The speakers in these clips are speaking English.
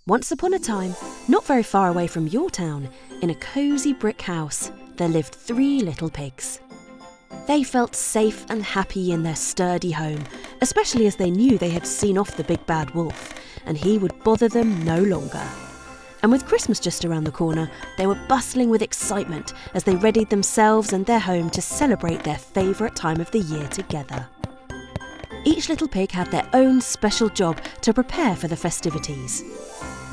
Once upon a time, not very far away from your town, in a cosy brick house, there lived 3 little pigs. They felt safe and happy in their sturdy home, especially as they knew they had seen off the big bad wolf, and he would bother them no longer. And with Christmas just around the corner, they were bustling with excitement as they readied themselves and their home to celebrate their favourite time of the year together. Each little pig had their own special job to prepare for the festivities.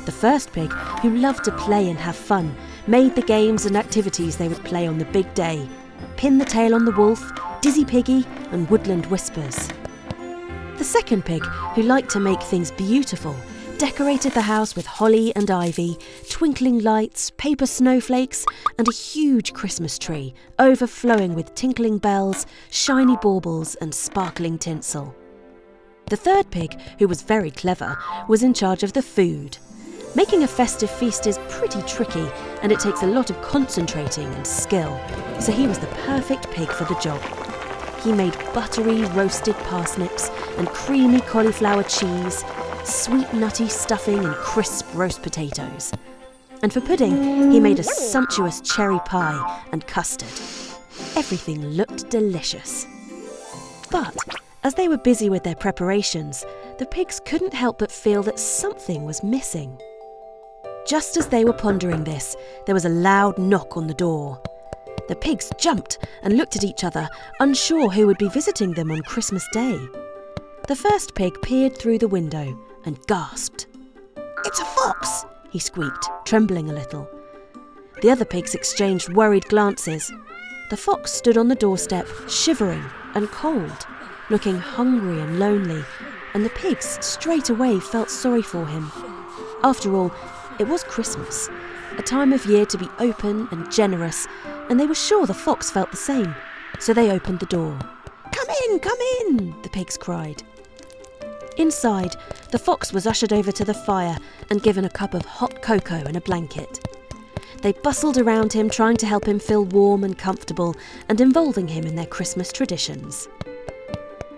The first pig, who loved to play and have fun, made the games and activities they would play on the big day: Pin the Tail on the Wolf, Dizzy Piggy and Woodland Whispers. The second pig, who liked to make things beautiful, decorated the house with holly and ivy, twinkling lights, paper snowflakes and a huge Christmas tree overflowing with tinkling bells, shiny baubles and sparkling tinsel. The third pig, who was very clever, was in charge of the food. Making a festive feast is pretty tricky and it takes a lot of concentrating and skill, so he was the perfect pig for the job. He made buttery roasted parsnips and creamy cauliflower cheese, sweet nutty stuffing and crisp roast potatoes. And for pudding, he made a sumptuous cherry pie and custard. Everything looked delicious. But as they were busy with their preparations, the pigs couldn't help but feel that something was missing. Just as they were pondering this, there was a loud knock on the door. The pigs jumped and looked at each other, unsure who would be visiting them on Christmas Day. The first pig peered through the window and gasped. "It's a fox!" he squeaked, trembling a little. The other pigs exchanged worried glances. The fox stood on the doorstep, shivering and cold, looking hungry and lonely, and the pigs straight away felt sorry for him. After all, it was Christmas, a time of year to be open and generous, and they were sure the fox felt the same, so they opened the door. Come in, the pigs cried. Inside, the fox was ushered over to the fire and given a cup of hot cocoa and a blanket. They bustled around him, trying to help him feel warm and comfortable and involving him in their Christmas traditions.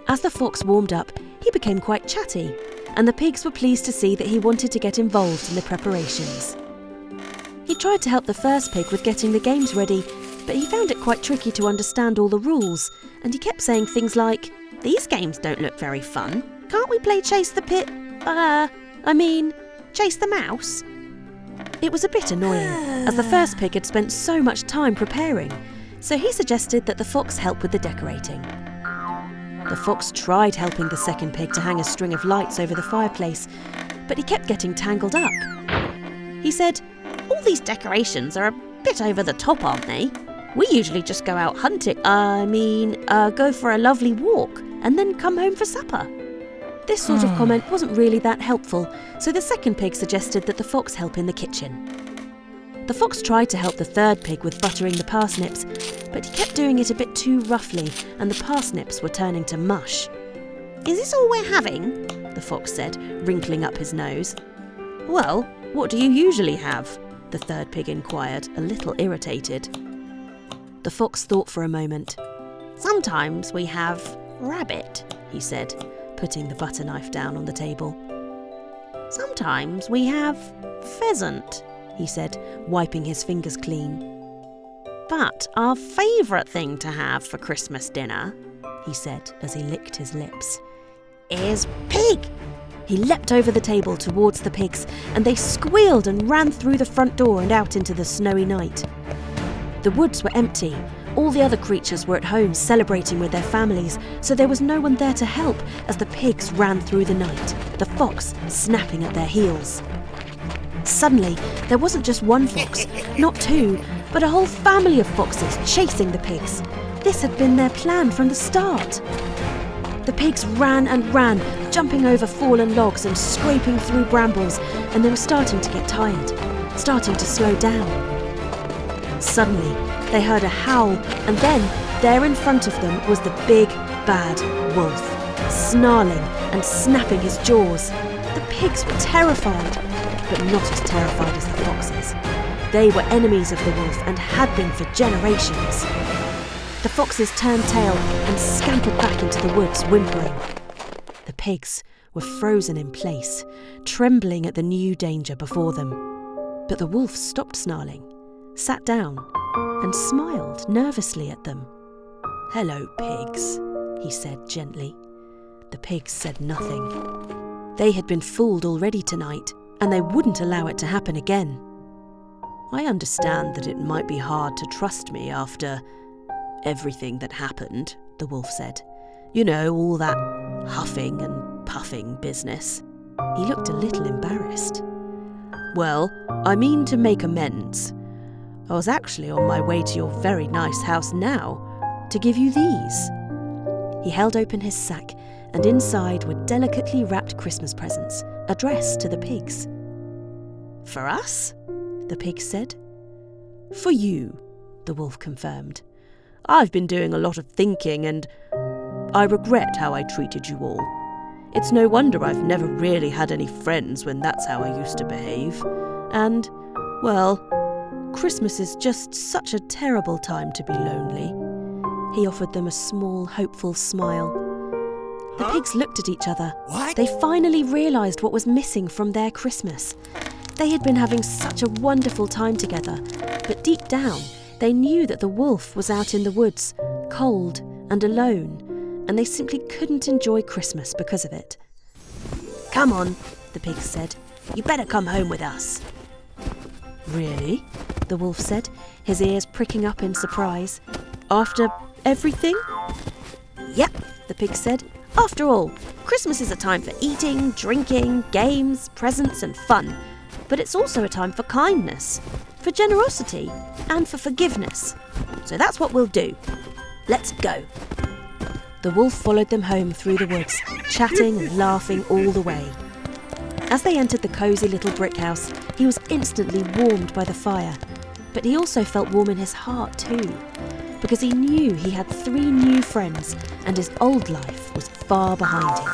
As the fox warmed up, he became quite chatty, and the pigs were pleased to see that he wanted to get involved in the preparations. He tried to help the first pig with getting the games ready, but he found it quite tricky to understand all the rules, and he kept saying things like, "These games don't look very fun. Can't we play Chase the Chase the Mouse?" It was a bit annoying, as the first pig had spent so much time preparing, so he suggested that the fox help with the decorating. The fox tried helping the second pig to hang a string of lights over the fireplace, but he kept getting tangled up. He said, "All these decorations are a bit over the top, aren't they? We usually just go out hunting, go for a lovely walk and then come home for supper." This sort of comment wasn't really that helpful, so the second pig suggested that the fox help in the kitchen. The fox tried to help the third pig with buttering the parsnips, but he kept doing it a bit too roughly and the parsnips were turning to mush. "Is this all we're having?" the fox said, wrinkling up his nose. "Well, what do you usually have?" the third pig inquired, a little irritated. The fox thought for a moment. "Sometimes we have rabbit," he said, putting the butter knife down on the table. "Sometimes we have pheasant," he said, wiping his fingers clean. "But our favourite thing to have for Christmas dinner," he said as he licked his lips, "is pig." He leapt over the table towards the pigs, and they squealed and ran through the front door and out into the snowy night. The woods were empty. All the other creatures were at home celebrating with their families, so there was no one there to help as the pigs ran through the night, the fox snapping at their heels. Suddenly, there wasn't just one fox, not 2, but a whole family of foxes chasing the pigs. This had been their plan from the start. The pigs ran and ran, jumping over fallen logs and scraping through brambles, and they were starting to get tired, starting to slow down. Suddenly, they heard a howl, and then, there in front of them was the big, bad wolf, snarling and snapping his jaws. The pigs were terrified, but not as terrified as the foxes. They were enemies of the wolf and had been for generations. The foxes turned tail and scampered back into the woods, whimpering. The pigs were frozen in place, trembling at the new danger before them. But the wolf stopped snarling, sat down, and smiled nervously at them. "Hello, pigs," he said gently. The pigs said nothing. They had been fooled already tonight, and they wouldn't allow it to happen again. "I understand that it might be hard to trust me after everything that happened," the wolf said. "You know, all that huffing and puffing business." He looked a little embarrassed. "Well, I mean to make amends. I was actually on my way to your very nice house now to give you these." He held open his sack, and inside were delicately wrapped Christmas presents addressed to the pigs. "For us?" the pigs said. "For you," the wolf confirmed. "I've been doing a lot of thinking, and I regret how I treated you all. It's no wonder I've never really had any friends when that's how I used to behave. And, well, Christmas is just such a terrible time to be lonely." He offered them a small, hopeful smile. The pigs looked at each other. What? They finally realised what was missing from their Christmas. They had been having such a wonderful time together, but deep down, they knew that the wolf was out in the woods, cold and alone, and they simply couldn't enjoy Christmas because of it. "Come on," the pigs said. "You better come home with us." "Really?" the wolf said, his ears pricking up in surprise. "After everything?" "Yep," the pig said. "After all, Christmas is a time for eating, drinking, games, presents and fun. But it's also a time for kindness, for generosity and for forgiveness. So that's what we'll do. Let's go." The wolf followed them home through the woods, chatting and laughing all the way. As they entered the cosy little brick house, he was instantly warmed by the fire. But he also felt warm in his heart too, because he knew he had 3 new friends and his old life was far behind him.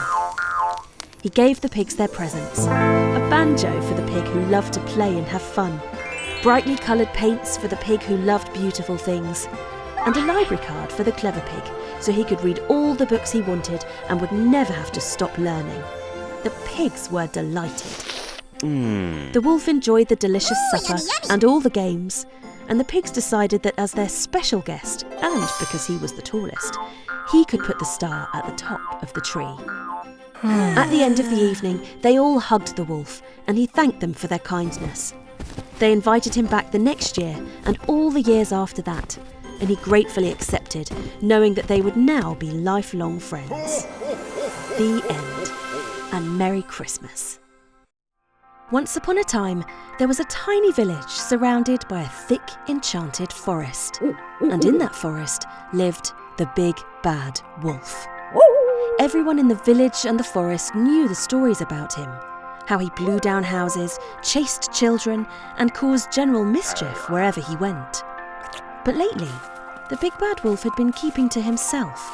He gave the pigs their presents: a banjo for the pig who loved to play and have fun, brightly coloured paints for the pig who loved beautiful things, and a library card for the clever pig so he could read all the books he wanted and would never have to stop learning. The pigs were delighted. The wolf enjoyed the delicious supper and all the games, and the pigs decided that as their special guest, and because he was the tallest, he could put the star at the top of the tree. At the end of the evening, they all hugged the wolf, and he thanked them for their kindness. They invited him back the next year and all the years after that, and he gratefully accepted, knowing that they would now be lifelong friends. The end. And Merry Christmas. Once upon a time, there was a tiny village surrounded by a thick, enchanted forest. And in that forest lived the big, bad wolf. Everyone in the village and the forest knew the stories about him, how he blew down houses, chased children, and caused general mischief wherever he went. But lately, the big bad wolf had been keeping to himself.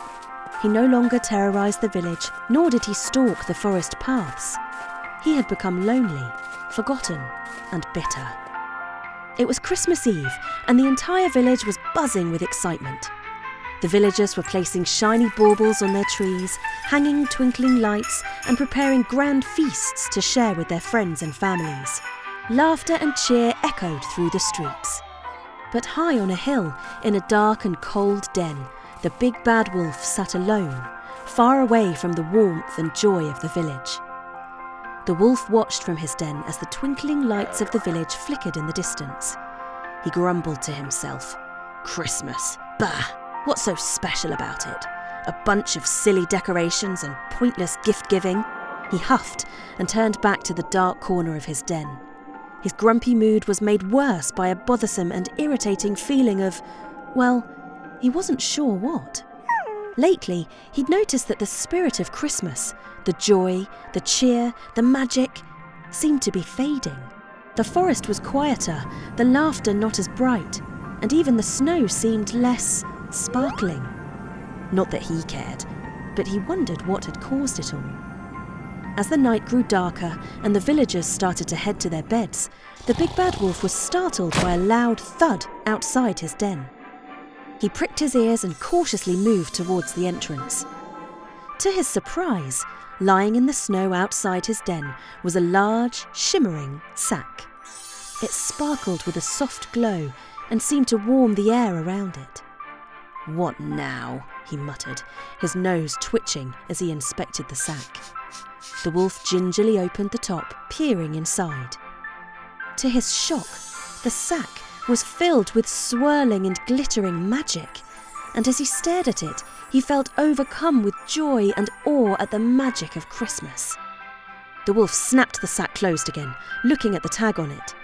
He no longer terrorised the village, nor did he stalk the forest paths. He had become lonely, forgotten, and bitter. It was Christmas Eve, and the entire village was buzzing with excitement. The villagers were placing shiny baubles on their trees, hanging twinkling lights, and preparing grand feasts to share with their friends and families. Laughter and cheer echoed through the streets. But high on a hill, in a dark and cold den, the big bad wolf sat alone, far away from the warmth and joy of the village. The wolf watched from his den as the twinkling lights of the village flickered in the distance. He grumbled to himself. "Christmas, bah! What's so special about it? A bunch of silly decorations and pointless gift-giving?" He huffed and turned back to the dark corner of his den. His grumpy mood was made worse by a bothersome and irritating feeling of, well, he wasn't sure what. Lately, he'd noticed that the spirit of Christmas, the joy, the cheer, the magic, seemed to be fading. The forest was quieter, the laughter not as bright, and even the snow seemed less sparkling. Not that he cared, but he wondered what had caused it all. As the night grew darker and the villagers started to head to their beds, the big bad wolf was startled by a loud thud outside his den. He pricked his ears and cautiously moved towards the entrance. To his surprise, lying in the snow outside his den was a large, shimmering sack. It sparkled with a soft glow and seemed to warm the air around it. "What now?" he muttered, his nose twitching as he inspected the sack. The wolf gingerly opened the top, peering inside. To his shock, the sack was filled with swirling and glittering magic, and as he stared at it, he felt overcome with joy and awe at the magic of Christmas. The wolf snapped the sack closed again, looking at the tag on it.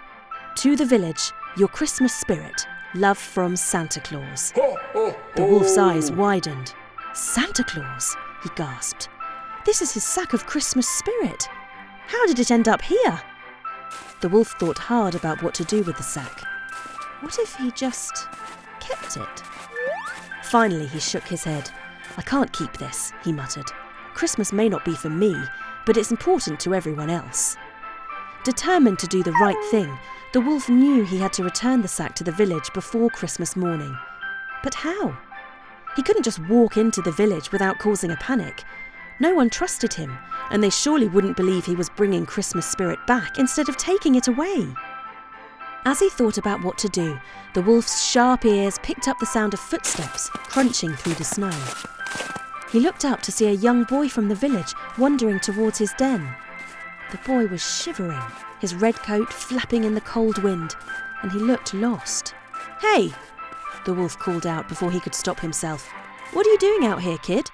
"To the village, your Christmas spirit, love from Santa Claus." The wolf's eyes widened. "Santa Claus?" he gasped. "This is his sack of Christmas spirit. How did it end up here?" The wolf thought hard about what to do with the sack. What if he just kept it? Finally, he shook his head. "I can't keep this," he muttered. "Christmas may not be for me, but it's important to everyone else." Determined to do the right thing, the wolf knew he had to return the sack to the village before Christmas morning. But how? He couldn't just walk into the village without causing a panic. No one trusted him, and they surely wouldn't believe he was bringing Christmas spirit back instead of taking it away. As he thought about what to do, the wolf's sharp ears picked up the sound of footsteps crunching through the snow. He looked up to see a young boy from the village wandering towards his den. The boy was shivering, his red coat flapping in the cold wind, and he looked lost. "Hey!" the wolf called out before he could stop himself. "What are you doing out here, kid?"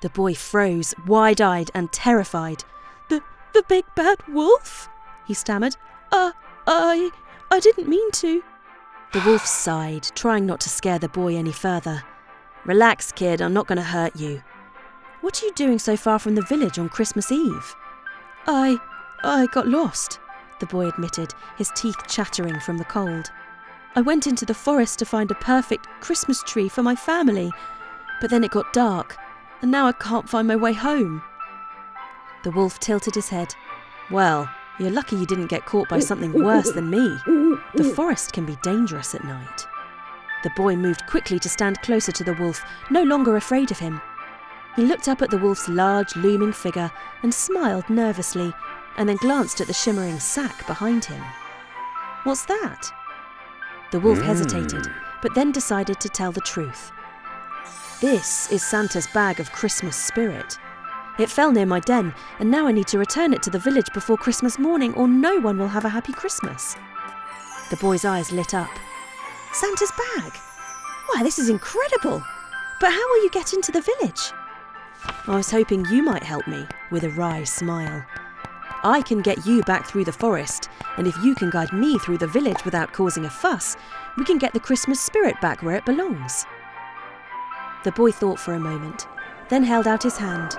The boy froze, wide-eyed and terrified. The big bad wolf?" he stammered. I didn't mean to." The wolf sighed, trying not to scare the boy any further. "Relax, kid, I'm not going to hurt you. What are you doing so far from the village on Christmas Eve?" I got lost," the boy admitted, his teeth chattering from the cold. "I went into the forest to find a perfect Christmas tree for my family, but then it got dark, and now I can't find my way home." The wolf tilted his head. "Well, you're lucky you didn't get caught by something worse than me. The forest can be dangerous at night." The boy moved quickly to stand closer to the wolf, no longer afraid of him. He looked up at the wolf's large, looming figure and smiled nervously, and then glanced at the shimmering sack behind him. "What's that?" The wolf hesitated, but then decided to tell the truth. "This is Santa's bag of Christmas spirit. It fell near my den, and now I need to return it to the village before Christmas morning, or no one will have a happy Christmas." The boy's eyes lit up. "Santa's bag? Why, this is incredible! But how will you get into the village?" "I was hoping you might help me," with a wry smile. "I can get you back through the forest, and if you can guide me through the village without causing a fuss, we can get the Christmas spirit back where it belongs." The boy thought for a moment, then held out his hand.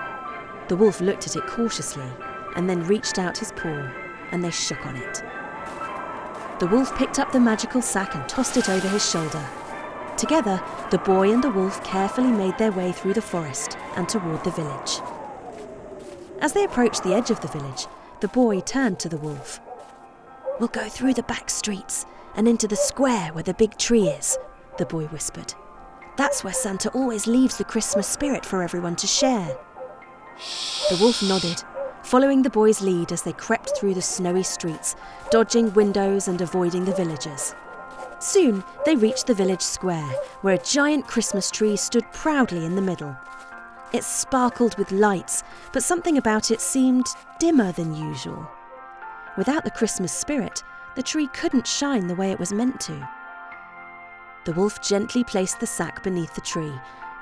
The wolf looked at it cautiously, and then reached out his paw, and they shook on it. The wolf picked up the magical sack and tossed it over his shoulder. Together, the boy and the wolf carefully made their way through the forest and toward the village. As they approached the edge of the village, the boy turned to the wolf. "We'll go through the back streets and into the square where the big tree is," the boy whispered. "That's where Santa always leaves the Christmas spirit for everyone to share." The wolf nodded, following the boy's lead as they crept through the snowy streets, dodging windows and avoiding the villagers. Soon they reached the village square, where a giant Christmas tree stood proudly in the middle. It sparkled with lights, but something about it seemed dimmer than usual. Without the Christmas spirit, the tree couldn't shine the way it was meant to. The wolf gently placed the sack beneath the tree,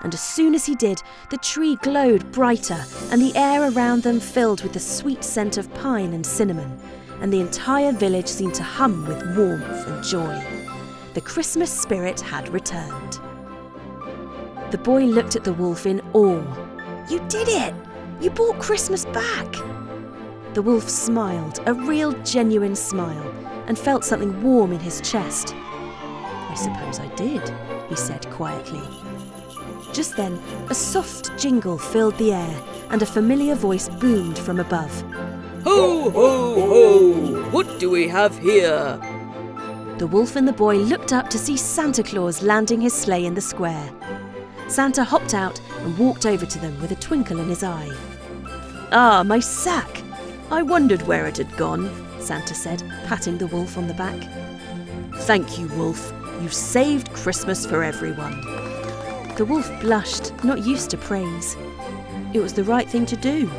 and as soon as he did, the tree glowed brighter, and the air around them filled with the sweet scent of pine and cinnamon, and the entire village seemed to hum with warmth and joy. The Christmas spirit had returned. The boy looked at the wolf in awe. "You did it! You brought Christmas back!" The wolf smiled, a real genuine smile, and felt something warm in his chest. "I suppose I did," he said quietly. Just then, a soft jingle filled the air, and a familiar voice boomed from above. "Ho, ho, ho! What do we have here?" The wolf and the boy looked up to see Santa Claus landing his sleigh in the square. Santa hopped out and walked over to them with a twinkle in his eye. "Ah, my sack! I wondered where it had gone," Santa said, patting the wolf on the back. "Thank you, Wolf. You've saved Christmas for everyone." The wolf blushed, not used to praise. It was the right thing to do.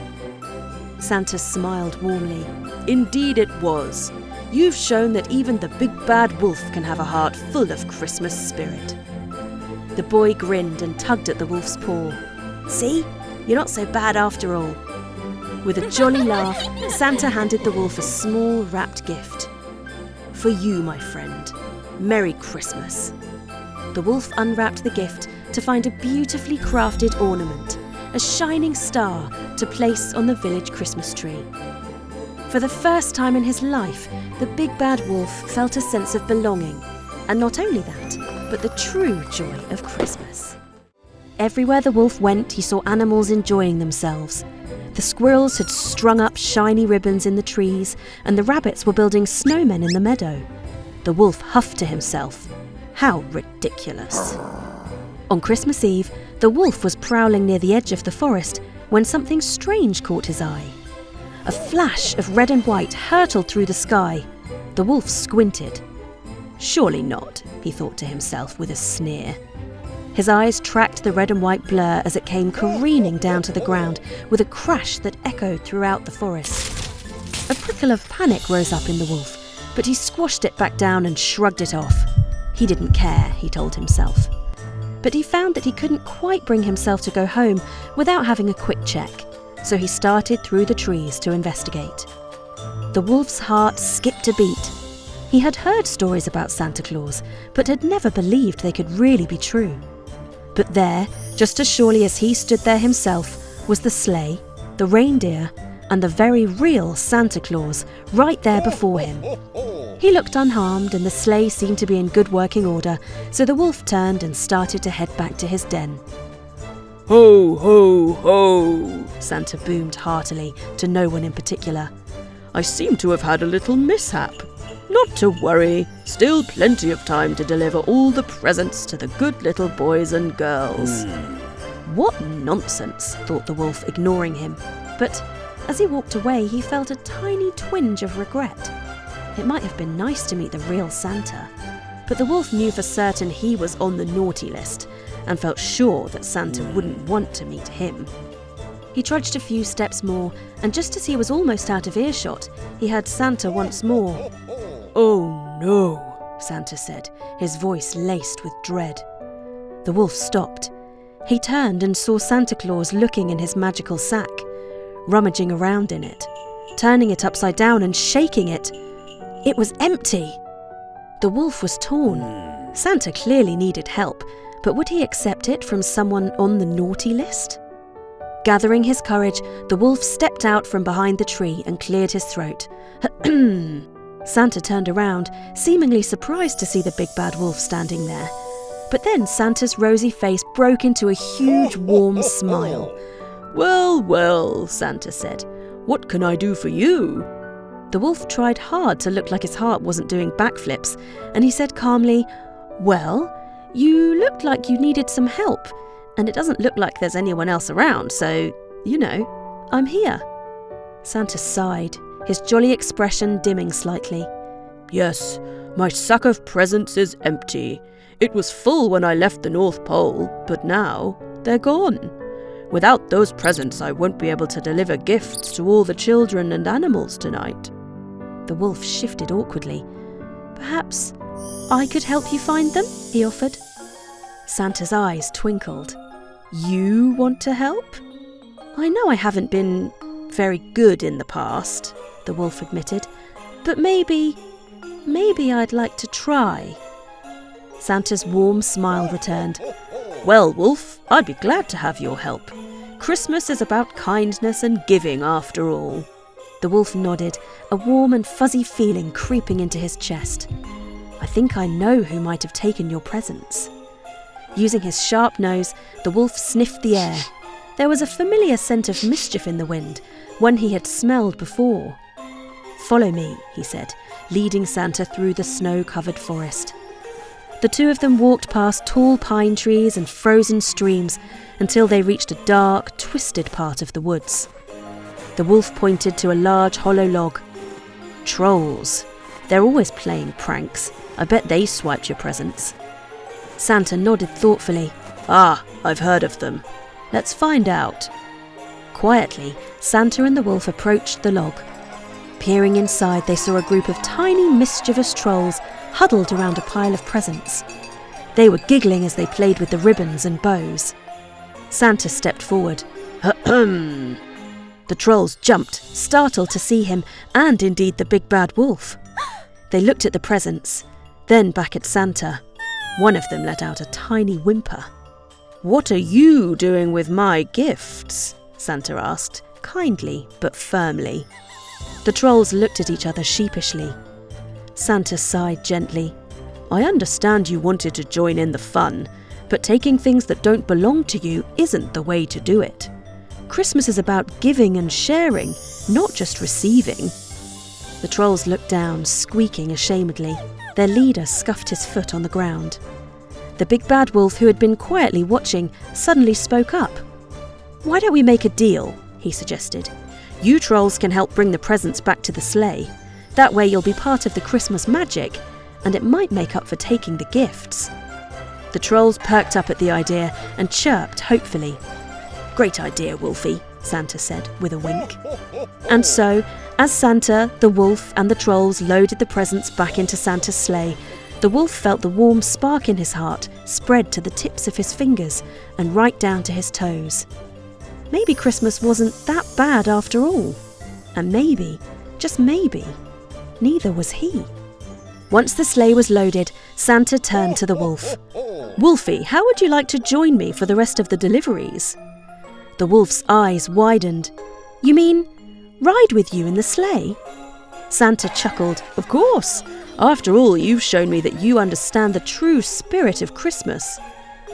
Santa smiled warmly. "Indeed it was. You've shown that even the big bad wolf can have a heart full of Christmas spirit." The boy grinned and tugged at the wolf's paw. "See? You're not so bad after all." With a jolly laugh, Santa handed the wolf a small wrapped gift. "For you, my friend. Merry Christmas." The wolf unwrapped the gift to find a beautifully crafted ornament, a shining star to place on the village Christmas tree. For the first time in his life, the big bad wolf felt a sense of belonging, and not only that, but the true joy of Christmas. Everywhere the wolf went, he saw animals enjoying themselves. The squirrels had strung up shiny ribbons in the trees, and the rabbits were building snowmen in the meadow. The wolf huffed to himself. How ridiculous. On Christmas Eve, the wolf was prowling near the edge of the forest when something strange caught his eye. A flash of red and white hurtled through the sky. The wolf squinted. "Surely not," he thought to himself with a sneer. His eyes tracked the red and white blur as it came careening down to the ground with a crash that echoed throughout the forest. A prickle of panic rose up in the wolf, but he squashed it back down and shrugged it off. He didn't care, he told himself. But he found that he couldn't quite bring himself to go home without having a quick check, so he started through the trees to investigate. The wolf's heart skipped a beat. He had heard stories about Santa Claus, but had never believed they could really be true. But there, just as surely as he stood there himself, was the sleigh, the reindeer, and the very real Santa Claus right there before him. He looked unharmed, and the sleigh seemed to be in good working order, so the wolf turned and started to head back to his den. "Ho, ho, ho!" Santa boomed heartily, to no one in particular. "I seem to have had a little mishap. Not to worry, still plenty of time to deliver all the presents to the good little boys and girls." What nonsense, thought the wolf, ignoring him. But as he walked away, he felt a tiny twinge of regret. It might have been nice to meet the real Santa, but the wolf knew for certain he was on the naughty list and felt sure that Santa wouldn't want to meet him. He trudged a few steps more, and just as he was almost out of earshot, he heard Santa once more. "Oh no," Santa said, his voice laced with dread. The wolf stopped. He turned and saw Santa Claus looking in his magical sack, rummaging around in it, turning it upside down and shaking it. It was empty. The wolf was torn. Santa clearly needed help, but would he accept it from someone on the naughty list? Gathering his courage, the wolf stepped out from behind the tree and cleared his throat. Santa turned around, seemingly surprised to see the big bad wolf standing there. But then Santa's rosy face broke into a huge, warm smile. "Well, well," Santa said. "What can I do for you?" The wolf tried hard to look like his heart wasn't doing backflips, and he said calmly, "Well, you looked like you needed some help, and it doesn't look like there's anyone else around, so, I'm here." Santa sighed, his jolly expression dimming slightly. "Yes, my sack of presents is empty. It was full when I left the North Pole, but now they're gone. Without those presents, I won't be able to deliver gifts to all the children and animals tonight." The wolf shifted awkwardly. "Perhaps I could help you find them?" he offered. Santa's eyes twinkled. "You want to help? I know I haven't been very good in the past," the wolf admitted, "but maybe I'd like to try." Santa's warm smile returned. "Well, Wolf, I'd be glad to have your help. Christmas is about kindness and giving after all." The wolf nodded, a warm and fuzzy feeling creeping into his chest. "I think I know who might have taken your presents." Using his sharp nose, the wolf sniffed the air. There was a familiar scent of mischief in the wind, one he had smelled before. "Follow me," he said, leading Santa through the snow-covered forest. The two of them walked past tall pine trees and frozen streams until they reached a dark, twisted part of the woods. The wolf pointed to a large hollow log. Trolls. They're always playing pranks. I bet they swiped your presents. Santa nodded thoughtfully. Ah, I've heard of them. Let's find out. Quietly, Santa and the wolf approached the log. Peering inside, they saw a group of tiny, mischievous trolls huddled around a pile of presents. They were giggling as they played with the ribbons and bows. Santa stepped forward. Ahem. The trolls jumped, startled to see him, and indeed the big bad wolf. They looked at the presents, then back at Santa. One of them let out a tiny whimper. What are you doing with my gifts? Santa asked, kindly but firmly. The trolls looked at each other sheepishly. Santa sighed gently. I understand you wanted to join in the fun, but taking things that don't belong to you isn't the way to do it. Christmas is about giving and sharing, not just receiving. The trolls looked down, squeaking ashamedly. Their leader scuffed his foot on the ground. The big bad wolf, who had been quietly watching, suddenly spoke up. Why don't we make a deal? He suggested. You trolls can help bring the presents back to the sleigh. That way you'll be part of the Christmas magic, and it might make up for taking the gifts. The trolls perked up at the idea and chirped hopefully. Great idea, Wolfie, Santa said with a wink. And so, as Santa, the wolf and the trolls loaded the presents back into Santa's sleigh, the wolf felt the warm spark in his heart spread to the tips of his fingers and right down to his toes. Maybe Christmas wasn't that bad after all. And maybe, just maybe, neither was he. Once the sleigh was loaded, Santa turned to the wolf. Wolfie, how would you like to join me for the rest of the deliveries? The wolf's eyes widened. You mean, ride with you in the sleigh? Santa chuckled. Of course. After all, you've shown me that you understand the true spirit of Christmas.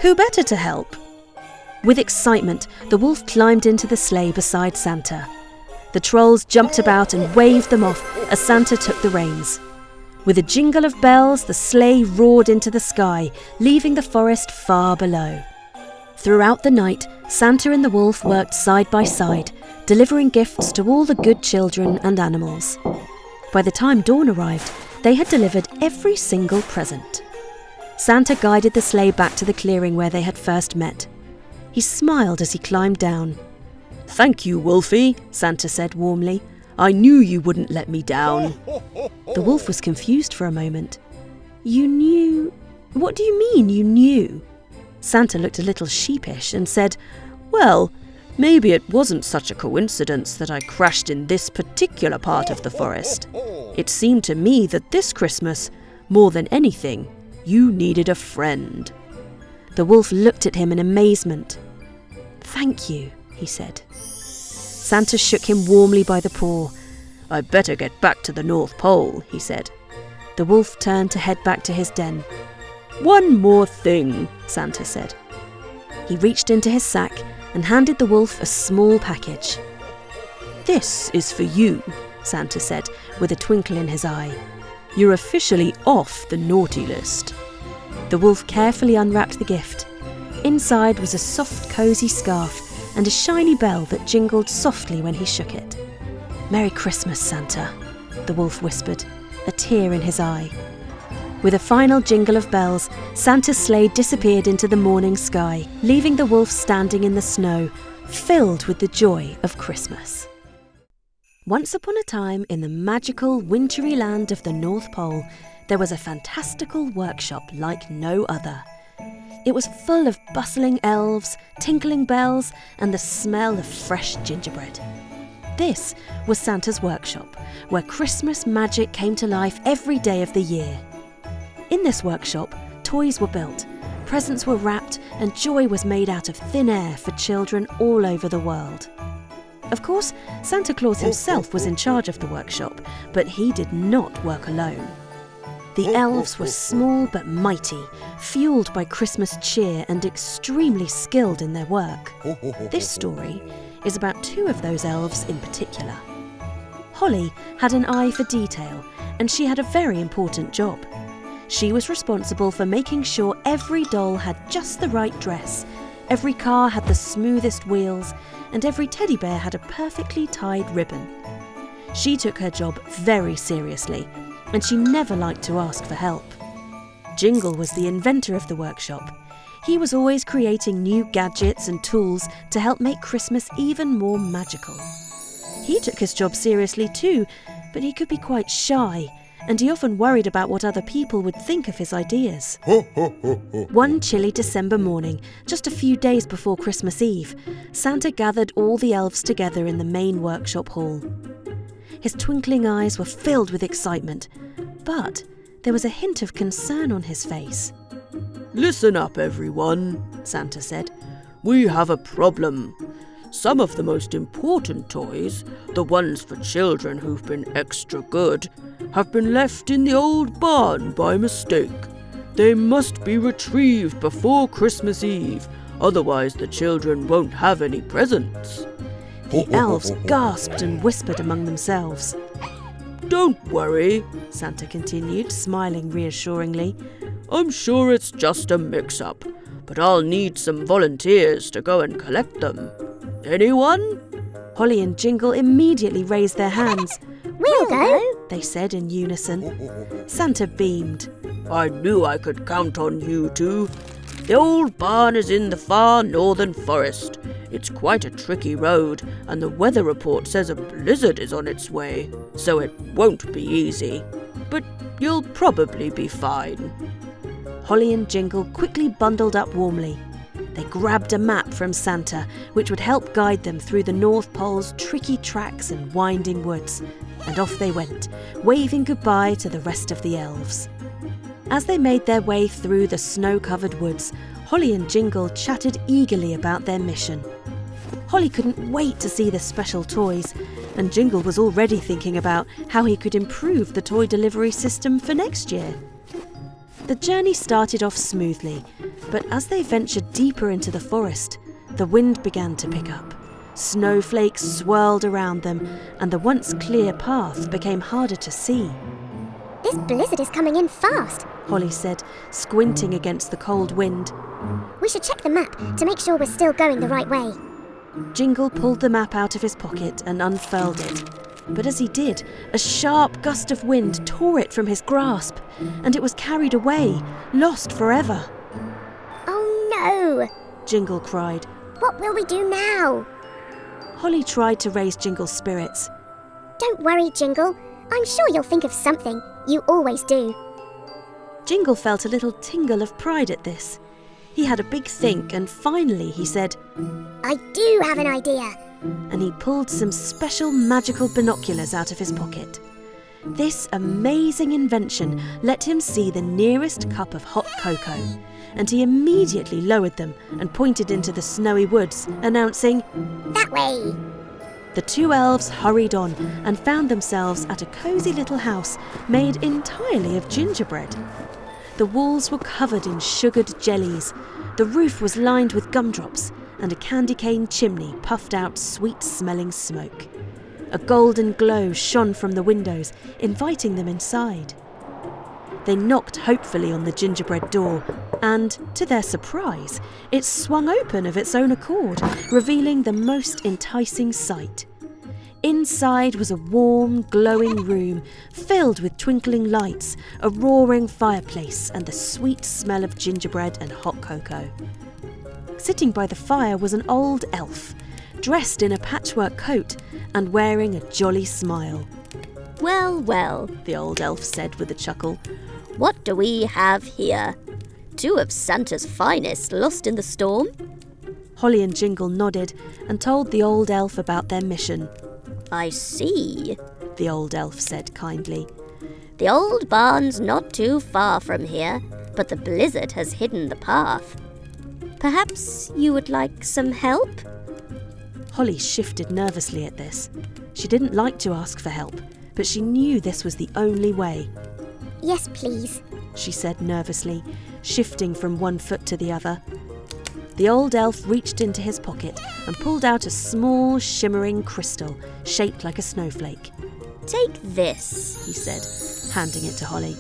Who better to help? With excitement, the wolf climbed into the sleigh beside Santa. The trolls jumped about and waved them off as Santa took the reins. With a jingle of bells, the sleigh roared into the sky, leaving the forest far below. Throughout the night, Santa and the wolf worked side by side, delivering gifts to all the good children and animals. By the time dawn arrived, they had delivered every single present. Santa guided the sleigh back to the clearing where they had first met. He smiled as he climbed down. Thank you, Wolfie, Santa said warmly. I knew you wouldn't let me down. The wolf was confused for a moment. You knew? What do you mean, you knew? Santa looked a little sheepish and said, Well, maybe it wasn't such a coincidence that I crashed in this particular part of the forest. It seemed to me that this Christmas, more than anything, you needed a friend. The wolf looked at him in amazement. Thank you, he said. Santa shook him warmly by the paw. I better get back to the North Pole, he said. The wolf turned to head back to his den. One more thing, Santa said. He reached into his sack and handed the wolf a small package. This is for you, Santa said, with a twinkle in his eye. You're officially off the naughty list. The wolf carefully unwrapped the gift. Inside was a soft, cosy scarf and a shiny bell that jingled softly when he shook it. Merry Christmas, Santa, the wolf whispered, a tear in his eye. With a final jingle of bells, Santa's sleigh disappeared into the morning sky, leaving the wolf standing in the snow, filled with the joy of Christmas. Once upon a time, in the magical, wintry land of the North Pole, there was a fantastical workshop like no other. It was full of bustling elves, tinkling bells, and the smell of fresh gingerbread. This was Santa's workshop, where Christmas magic came to life every day of the year. In this workshop, toys were built, presents were wrapped, and joy was made out of thin air for children all over the world. Of course, Santa Claus himself was in charge of the workshop, but he did not work alone. The elves were small but mighty, fueled by Christmas cheer and extremely skilled in their work. This story is about two of those elves in particular. Holly had an eye for detail, and she had a very important job. She was responsible for making sure every doll had just the right dress, every car had the smoothest wheels, and every teddy bear had a perfectly tied ribbon. She took her job very seriously, and she never liked to ask for help. Jingle was the inventor of the workshop. He was always creating new gadgets and tools to help make Christmas even more magical. He took his job seriously too, but he could be quite shy, and he often worried about what other people would think of his ideas. One chilly December morning, just a few days before Christmas Eve, Santa gathered all the elves together in the main workshop hall. His twinkling eyes were filled with excitement, but there was a hint of concern on his face. "Listen up, everyone," Santa said. "We have a problem. Some of the most important toys, the ones for children who've been extra good, have been left in the old barn by mistake. They must be retrieved before Christmas Eve, otherwise the children won't have any presents." The elves gasped and whispered among themselves. "Don't worry," Santa continued, smiling reassuringly. "I'm sure it's just a mix-up, but I'll need some volunteers to go and collect them. Anyone?" Holly and Jingle immediately raised their hands. We'll go, they said in unison. Santa beamed. "I knew I could count on you two. The old barn is in the far northern forest. It's quite a tricky road, and the weather report says a blizzard is on its way, so it won't be easy. But you'll probably be fine." Holly and Jingle quickly bundled up warmly. They grabbed a map from Santa, which would help guide them through the North Pole's tricky tracks and winding woods, and off they went, waving goodbye to the rest of the elves. As they made their way through the snow-covered woods, Holly and Jingle chatted eagerly about their mission. Holly couldn't wait to see the special toys, and Jingle was already thinking about how he could improve the toy delivery system for next year. The journey started off smoothly, but as they ventured deeper into the forest, the wind began to pick up. Snowflakes swirled around them, and the once clear path became harder to see. This blizzard is coming in fast, Holly said, squinting against the cold wind. We should check the map to make sure we're still going the right way. Jingle pulled the map out of his pocket and unfurled it. But as he did, a sharp gust of wind tore it from his grasp, and it was carried away, lost forever. Oh no! Jingle cried. What will we do now? Holly tried to raise Jingle's spirits. Don't worry, Jingle. I'm sure you'll think of something. You always do. Jingle felt a little tingle of pride at this. He had a big think, and finally he said, I do have an idea. And he pulled some special magical binoculars out of his pocket. This amazing invention let him see the nearest cup of hot cocoa, and he immediately lowered them and pointed into the snowy woods, announcing, That way! The two elves hurried on and found themselves at a cosy little house made entirely of gingerbread. The walls were covered in sugared jellies, the roof was lined with gumdrops, and a candy cane chimney puffed out sweet-smelling smoke. A golden glow shone from the windows, inviting them inside. They knocked hopefully on the gingerbread door, and, to their surprise, it swung open of its own accord, revealing the most enticing sight. Inside was a warm, glowing room filled with twinkling lights, a roaring fireplace, and the sweet smell of gingerbread and hot cocoa. Sitting by the fire was an old elf, dressed in a patchwork coat and wearing a jolly smile. Well, well, the old elf said with a chuckle. What do we have here? Two of Santa's finest lost in the storm? Holly and Jingle nodded and told the old elf about their mission. I see, the old elf said kindly. The old barn's not too far from here, but the blizzard has hidden the path. Perhaps you would like some help? Holly shifted nervously at this. She didn't like to ask for help, but she knew this was the only way. Yes, please, she said nervously, shifting from one foot to the other. The old elf reached into his pocket and pulled out a small, shimmering crystal shaped like a snowflake. Take this, he said, handing it to Holly.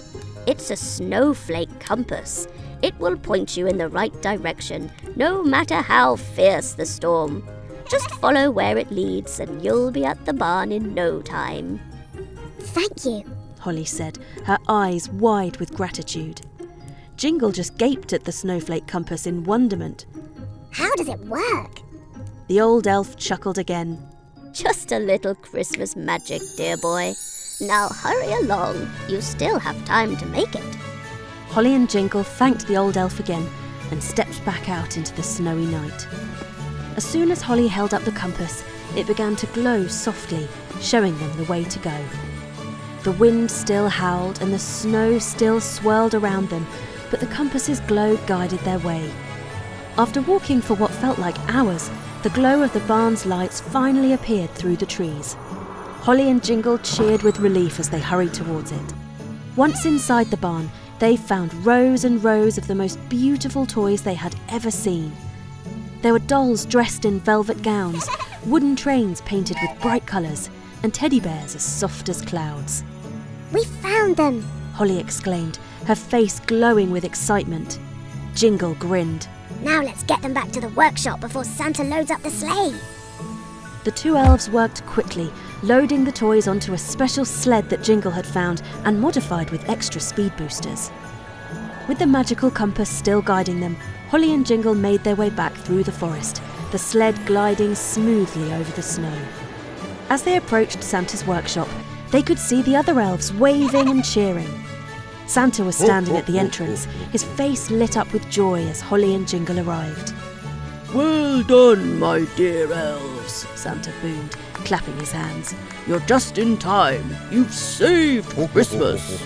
It's a snowflake compass. It will point you in the right direction, no matter how fierce the storm. Just follow where it leads and you'll be at the barn in no time. Thank you. Holly said, her eyes wide with gratitude. Jingle just gaped at the snowflake compass in wonderment. How does it work? The old elf chuckled again. Just a little Christmas magic, dear boy. Now hurry along. You still have time to make it. Holly and Jingle thanked the old elf again and stepped back out into the snowy night. As soon as Holly held up the compass, it began to glow softly, showing them the way to go. The wind still howled and the snow still swirled around them, but the compass's glow guided their way. After walking for what felt like hours, the glow of the barn's lights finally appeared through the trees. Holly and Jingle cheered with relief as they hurried towards it. Once inside the barn, they found rows and rows of the most beautiful toys they had ever seen. There were dolls dressed in velvet gowns, wooden trains painted with bright colours, and teddy bears as soft as clouds. We found them! Holly exclaimed, her face glowing with excitement. Jingle grinned. Now let's get them back to the workshop before Santa loads up the sleigh. The two elves worked quickly, loading the toys onto a special sled that Jingle had found and modified with extra speed boosters. With the magical compass still guiding them, Holly and Jingle made their way back through the forest, the sled gliding smoothly over the snow. As they approached Santa's workshop, they could see the other elves waving and cheering. Santa was standing at the entrance, his face lit up with joy as Holly and Jingle arrived. Well done, my dear elves, Santa boomed, clapping his hands. You're just in time. You've saved Christmas.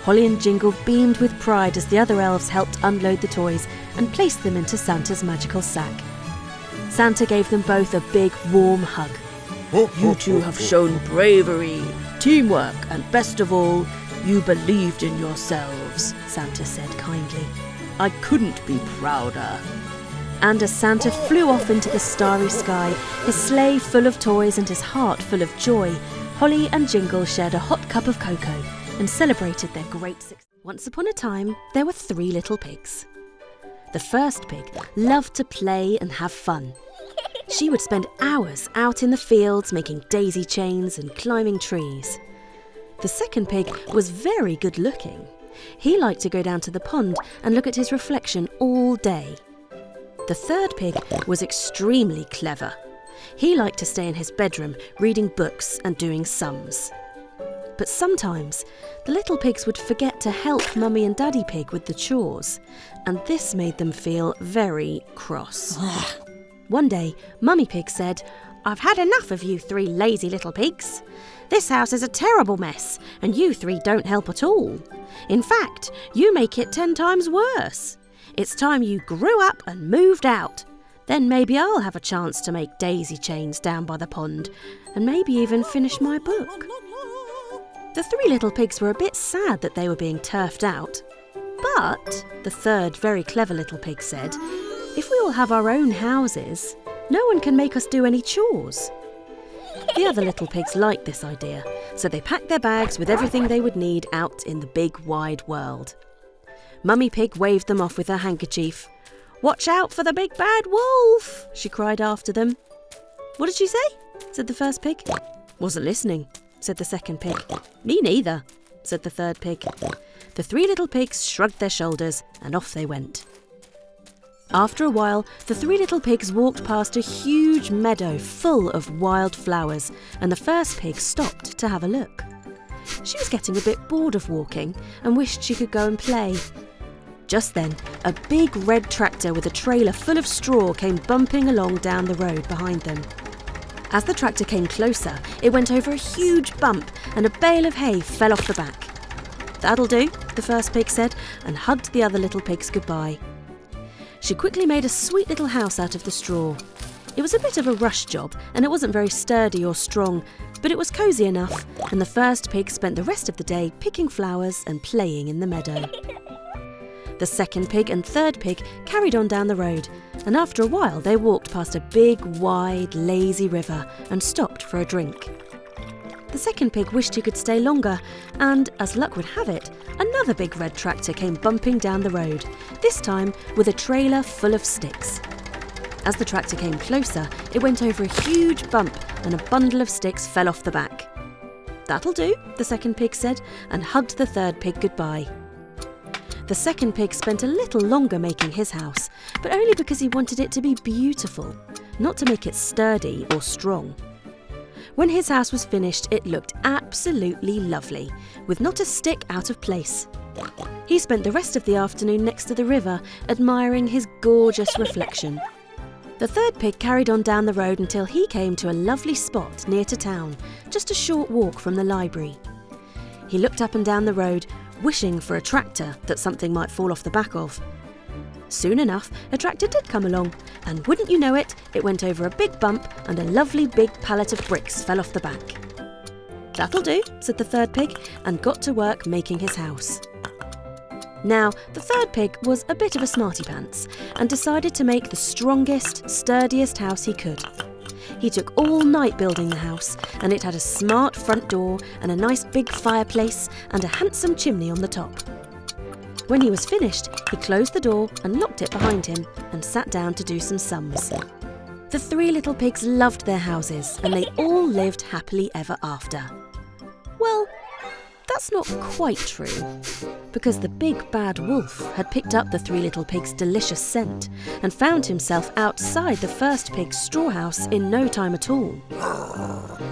Holly and Jingle beamed with pride as the other elves helped unload the toys and placed them into Santa's magical sack. Santa gave them both a big, warm hug. You two have shown bravery, teamwork, and best of all, you believed in yourselves, Santa said kindly. I couldn't be prouder. And as Santa flew off into the starry sky, his sleigh full of toys and his heart full of joy, Holly and Jingle shared a hot cup of cocoa and celebrated their great success. Once upon a time, there were 3 little pigs. The first pig loved to play and have fun. She would spend hours out in the fields making daisy chains and climbing trees. The second pig was very good looking. He liked to go down to the pond and look at his reflection all day. The third pig was extremely clever. He liked to stay in his bedroom reading books and doing sums. But sometimes the little pigs would forget to help Mummy and Daddy Pig with the chores, and this made them feel very cross. One day, Mummy Pig said, "I've had enough of you 3 lazy little pigs. This house is a terrible mess, and you 3 don't help at all. In fact, you make it 10 times worse. It's time you grew up and moved out. Then maybe I'll have a chance to make daisy chains down by the pond, and maybe even finish my book." The 3 little pigs were a bit sad that they were being turfed out. But, the third very clever little pig said, "If we all have our own houses, no one can make us do any chores." The other little pigs liked this idea, so they packed their bags with everything they would need out in the big wide world. Mummy Pig waved them off with her handkerchief. "Watch out for the big bad wolf," she cried after them. "What did she say?" said the first pig. "Wasn't listening," said the second pig. "Me neither," said the third pig. The 3 little pigs shrugged their shoulders and off they went. After a while, the 3 little pigs walked past a huge meadow full of wild flowers, and the first pig stopped to have a look. She was getting a bit bored of walking and wished she could go and play. Just then, a big red tractor with a trailer full of straw came bumping along down the road behind them. As the tractor came closer, it went over a huge bump and a bale of hay fell off the back. "That'll do," the first pig said, and hugged the other little pigs goodbye. She quickly made a sweet little house out of the straw. It was a bit of a rush job, and it wasn't very sturdy or strong, but it was cosy enough, and the first pig spent the rest of the day picking flowers and playing in the meadow. The second pig and third pig carried on down the road, and after a while they walked past a big, wide, lazy river and stopped for a drink. The second pig wished he could stay longer, and, as luck would have it, another big red tractor came bumping down the road, this time with a trailer full of sticks. As the tractor came closer, it went over a huge bump and a bundle of sticks fell off the back. "That'll do," the second pig said, and hugged the third pig goodbye. The second pig spent a little longer making his house, but only because he wanted it to be beautiful, not to make it sturdy or strong. When his house was finished, it looked absolutely lovely, with not a stick out of place. He spent the rest of the afternoon next to the river, admiring his gorgeous reflection. The third pig carried on down the road until he came to a lovely spot near to town, just a short walk from the library. He looked up and down the road, wishing for a tractor that something might fall off the back of. Soon enough, a tractor did come along, and wouldn't you know it, it went over a big bump and a lovely big pallet of bricks fell off the back. "That'll do," said the third pig, and got to work making his house. Now, the third pig was a bit of a smarty pants and decided to make the strongest, sturdiest house he could. He took all night building the house, and it had a smart front door and a nice big fireplace and a handsome chimney on the top. When he was finished, he closed the door and locked it behind him and sat down to do some sums. The three little pigs loved their houses, and they all lived happily ever after. Well, that's not quite true, because the big bad wolf had picked up the three little pigs' delicious scent and found himself outside the first pig's straw house in no time at all.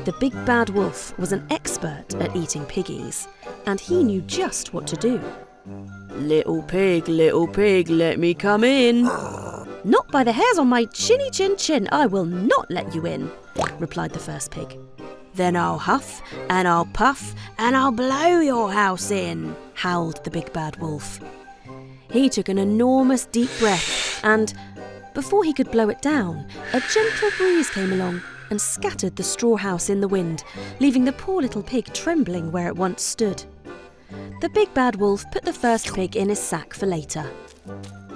The big bad wolf was an expert at eating piggies, and he knew just what to do. Little pig, let me come in." "Not by the hairs on my chinny chin chin, I will not let you in," replied the first pig. "Then I'll huff and I'll puff and I'll blow your house in," howled the big bad wolf. He took an enormous deep breath and, before he could blow it down, a gentle breeze came along and scattered the straw house in the wind, leaving the poor little pig trembling where it once stood. The big bad wolf put the first pig in his sack for later.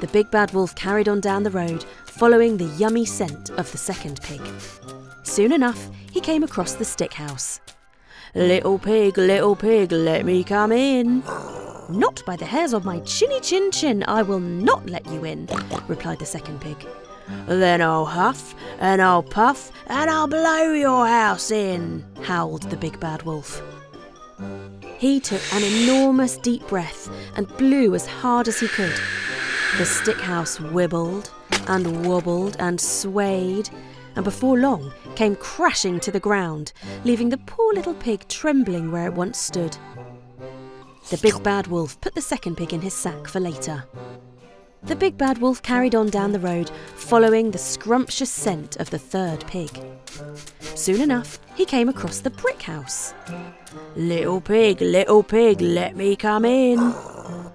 The big bad wolf carried on down the road, following the yummy scent of the second pig. Soon enough, he came across the stick house. Little pig, let me come in." "Not by the hairs of my chinny chin chin, I will not let you in," replied the second pig. "Then I'll huff and I'll puff and I'll blow your house in," howled the big bad wolf. He took an enormous deep breath and blew as hard as he could. The stick house wibbled and wobbled and swayed, and before long came crashing to the ground, leaving the poor little pig trembling where it once stood. The big bad wolf put the second pig in his sack for later. The big bad wolf carried on down the road, following the scrumptious scent of the third pig. Soon enough, he came across the brick house. Little pig, let me come in."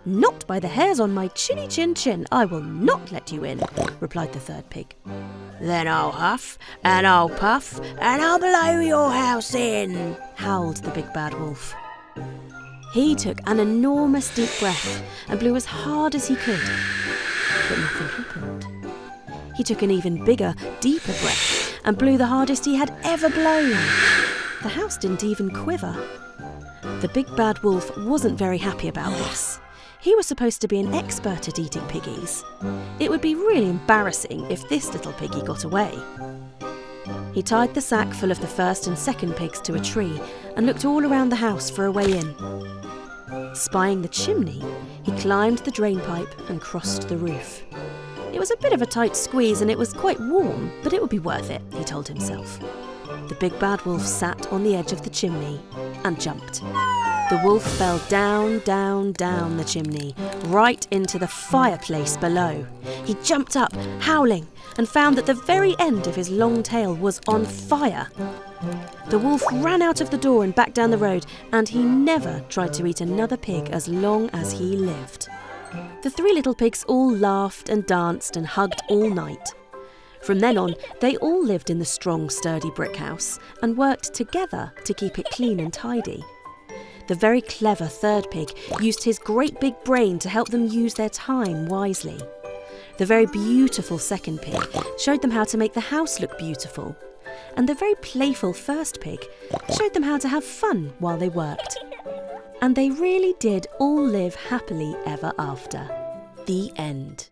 "Not by the hairs on my chinny chin chin, I will not let you in," replied the third pig. "Then I'll huff and I'll puff and I'll blow your house in," howled the big bad wolf. He took an enormous deep breath and blew as hard as he could, but nothing happened. He took an even bigger, deeper breath and blew the hardest he had ever blown. The house didn't even quiver. The big bad wolf wasn't very happy about this. He was supposed to be an expert at eating piggies. It would be really embarrassing if this little piggy got away. He tied the sack full of the first and second pigs to a tree and looked all around the house for a way in. Spying the chimney, he climbed the drain pipe and crossed the roof. It was a bit of a tight squeeze and it was quite warm, but it would be worth it, he told himself. The big bad wolf sat on the edge of the chimney and jumped. The wolf fell down, down, down the chimney, right into the fireplace below. He jumped up, howling, and found that the very end of his long tail was on fire. The wolf ran out of the door and back down the road, and he never tried to eat another pig as long as he lived. The three little pigs all laughed and danced and hugged all night. From then on, they all lived in the strong, sturdy brick house and worked together to keep it clean and tidy. The very clever third pig used his great big brain to help them use their time wisely. The very beautiful second pig showed them how to make the house look beautiful. and the very playful first pig showed them how to have fun while they worked. And they really did all live happily ever after. The end.